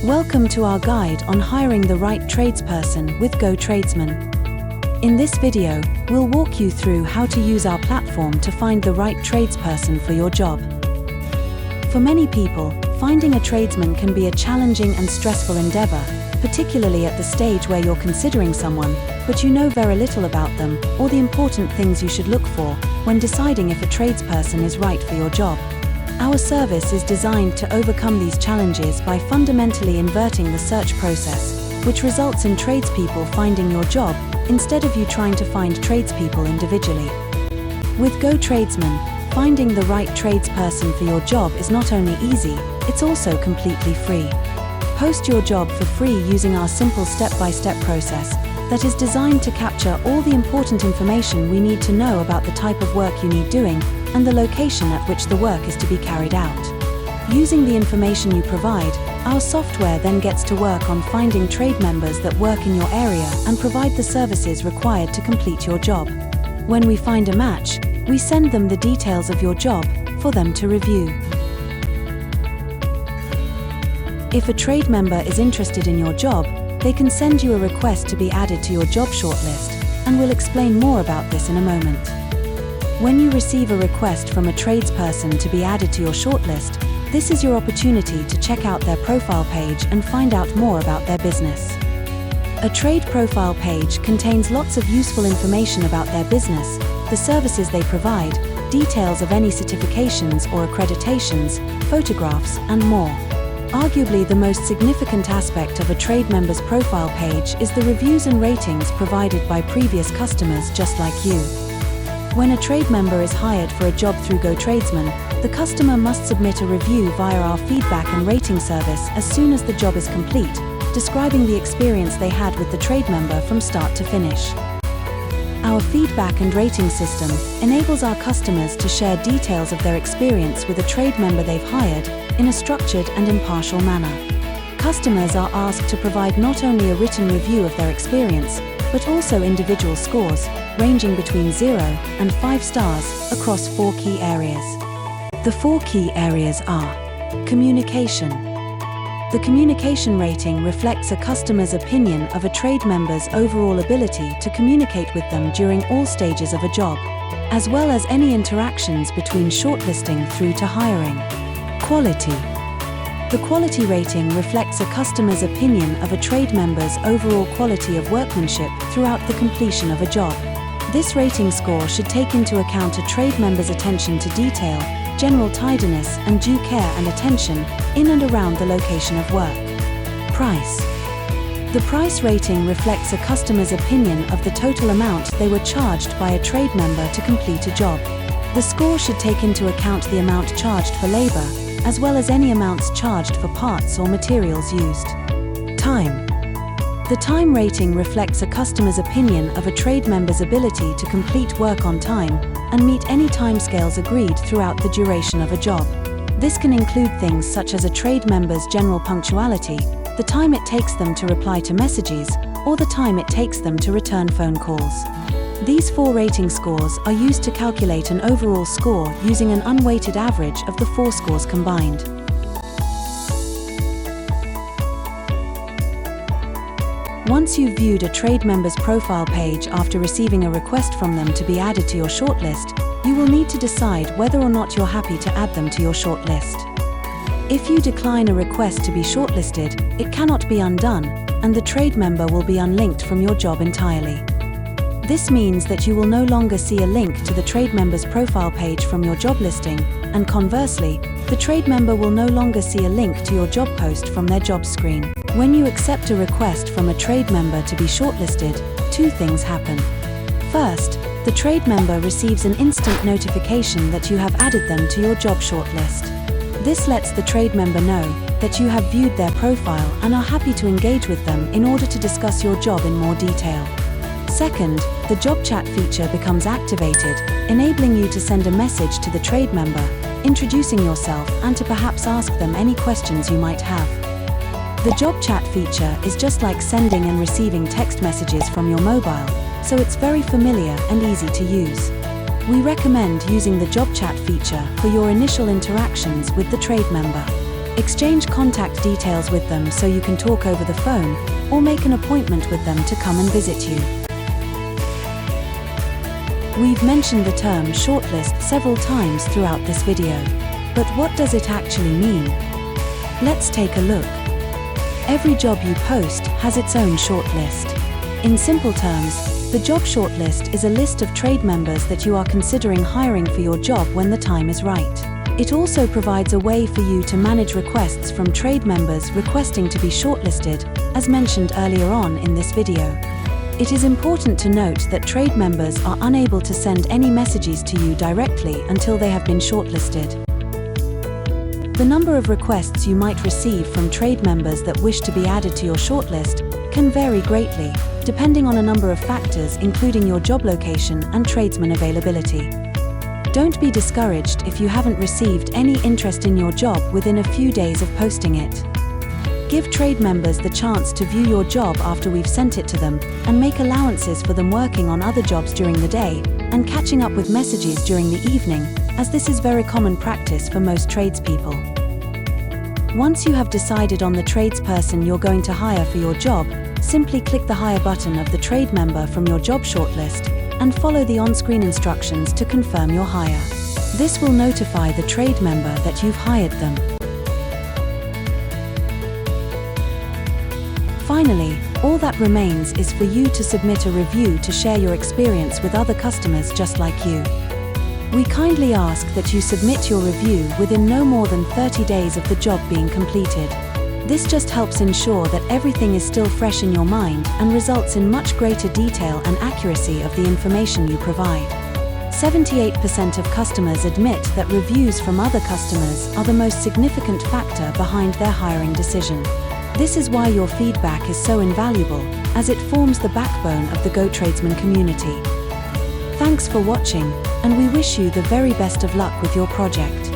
Welcome to our guide on hiring the right tradesperson with GoTradesman. In this video, we'll walk you through how to use our platform to find the right tradesperson for your job. For many people, finding a tradesman can be a challenging and stressful endeavor, particularly at the stage where you're considering someone, but you know very little about them or the important things you should look for when deciding if a tradesperson is right for your job. Our service is designed to overcome these challenges by fundamentally inverting the search process, which results in tradespeople finding your job instead of you trying to find tradespeople individually. With GoTradesman, finding the right tradesperson for your job is not only easy, it's also completely free. Post your job for free using our simple step-by-step process that is designed to capture all the important information we need to know about the type of work you need doing and the location at which the work is to be carried out. Using the information you provide, our software then gets to work on finding trade members that work in your area and provide the services required to complete your job. When we find a match, we send them the details of your job for them to review. If a trade member is interested in your job, they can send you a request to be added to your job shortlist, and we'll explain more about this in a moment. When you receive a request from a tradesperson to be added to your shortlist, this is your opportunity to check out their profile page and find out more about their business. A trade profile page contains lots of useful information about their business, the services they provide, details of any certifications or accreditations, photographs, and more. Arguably the most significant aspect of a trade member's profile page is the reviews and ratings provided by previous customers just like you. When a trade member is hired for a job through GoTradesman, the customer must submit a review via our feedback and rating service as soon as the job is complete, describing the experience they had with the trade member from start to finish. Our feedback and rating system enables our customers to share details of their experience with a trade member they've hired in a structured and impartial manner. Customers are asked to provide not only a written review of their experience, but also individual scores, ranging between 0 and 5 stars, across 4 key areas. The 4 key areas are: communication. The communication rating reflects a customer's opinion of a trade member's overall ability to communicate with them during all stages of a job, as well as any interactions between shortlisting through to hiring. Quality. The quality rating reflects a customer's opinion of a trade member's overall quality of workmanship throughout the completion of a job. This rating score should take into account a trade member's attention to detail, general tidiness, and due care and attention in and around the location of work. Price. The price rating reflects a customer's opinion of the total amount they were charged by a trade member to complete a job. The score should take into account the amount charged for labor, as well as any amounts charged for parts or materials used. Time. The time rating reflects a customer's opinion of a trade member's ability to complete work on time and meet any timescales agreed throughout the duration of a job. This can include things such as a trade member's general punctuality, the time it takes them to reply to messages, or the time it takes them to return phone calls. These 4 rating scores are used to calculate an overall score using an unweighted average of the 4 scores combined. Once you've viewed a trade member's profile page after receiving a request from them to be added to your shortlist, you will need to decide whether or not you're happy to add them to your shortlist. If you decline a request to be shortlisted, it cannot be undone, and the trade member will be unlinked from your job entirely. This means that you will no longer see a link to the trade member's profile page from your job listing, and conversely, the trade member will no longer see a link to your job post from their job screen. When you accept a request from a trade member to be shortlisted, 2 things happen. First, the trade member receives an instant notification that you have added them to your job shortlist. This lets the trade member know that you have viewed their profile and are happy to engage with them in order to discuss your job in more detail. Second, the job chat feature becomes activated, enabling you to send a message to the trade member, introducing yourself and to perhaps ask them any questions you might have. The job chat feature is just like sending and receiving text messages from your mobile, so it's very familiar and easy to use. We recommend using the job chat feature for your initial interactions with the trade member. Exchange contact details with them so you can talk over the phone, or make an appointment with them to come and visit you. We've mentioned the term shortlist several times throughout this video. But what does it actually mean? Let's take a look. Every job you post has its own shortlist. In simple terms, the job shortlist is a list of trade members that you are considering hiring for your job when the time is right. It also provides a way for you to manage requests from trade members requesting to be shortlisted, as mentioned earlier on in this video. It is important to note that trade members are unable to send any messages to you directly until they have been shortlisted. The number of requests you might receive from trade members that wish to be added to your shortlist can vary greatly, depending on a number of factors including your job location and tradesman availability. Don't be discouraged if you haven't received any interest in your job within a few days of posting it. Give trade members the chance to view your job after we've sent it to them, and make allowances for them working on other jobs during the day and catching up with messages during the evening, as this is very common practice for most tradespeople. Once you have decided on the tradesperson you're going to hire for your job, simply click the Hire button of the trade member from your job shortlist and follow the on-screen instructions to confirm your hire. This will notify the trade member that you've hired them. Finally, all that remains is for you to submit a review to share your experience with other customers just like you. We kindly ask that you submit your review within no more than 30 days of the job being completed. This just helps ensure that everything is still fresh in your mind and results in much greater detail and accuracy of the information you provide. 78% of customers admit that reviews from other customers are the most significant factor behind their hiring decision. This is why your feedback is so invaluable, as it forms the backbone of the GoTradesman community. Thanks for watching, and we wish you the very best of luck with your project.